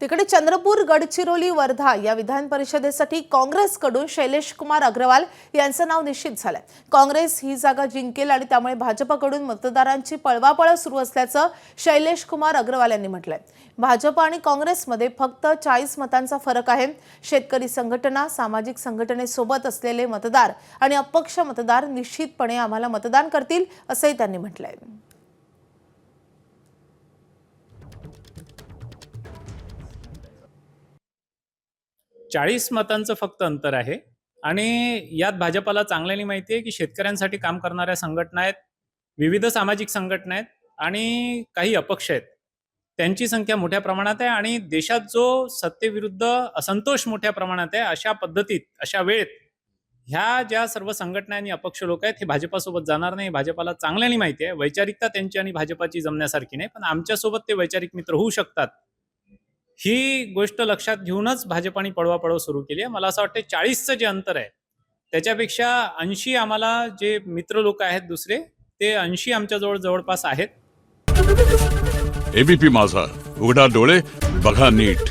तिकडे चंद्रपूर, गडचिरोली, वर्धा या विधान परिषदेसाठी काँग्रेसकडून शैलेश कुमार अग्रवाल यांचं नाव निश्चित झालंय। काँग्रेस ही जागा जिंकेल आणि त्यामुळे भाजपकडून मतदारांची पळवापळ सुरू असल्याचं शैलेश कुमार अग्रवाल यांनी म्हटलंय। भाजप आणि काँग्रेसमध्ये फक्त 40 मतांचा फरक आहे। शेतकरी संघटना, सामाजिक संघटनेसोबत असलेले मतदार आणि अपक्ष मतदार निश्चितपणे आम्हाला मतदान करतील असंही त्यांनी म्हटलंय। 40 मतांचं फक्त अंतर आहे आणि यात भाजपला चांगल्याने माहिती आहे की शेतकऱ्यांसाठी काम करणाऱ्या संघटना आहेत, विविध सामाजिक संघटना आहेत आणि काही अपक्ष आहेत। त्यांची संख्या मोठ्या प्रमाणात आहे आणि देशात जो सत्तेविरुद्ध असंतोष मोठ्या प्रमाणात आहे, अशा पद्धतीत अशा वेळेत ह्या ज्या सर्व संघटना आणि अपक्ष लोक आहेत हे भाजपासोबत जाणार नाही। भाजपला चांगल्याने माहिती आहे वैचारिकता त्यांची आणि भाजपाची जमण्यासारखी नाही, पण आमच्यासोबत ते वैचारिक मित्र होऊ शकतात ही गोष्ट लक्षात घेऊनच भाजपाने पळवापळव सुरू केली आहे। मला असं वाटतं 40चं जे अंतर आहे त्याच्यापेक्षा 80 आम्हाला जे मित्र लोक आहेत दुसरे ते 80 आमच्याजवळ जवळपास आहेत। एबीपी माझा, उघडा डोळे बघा नीट।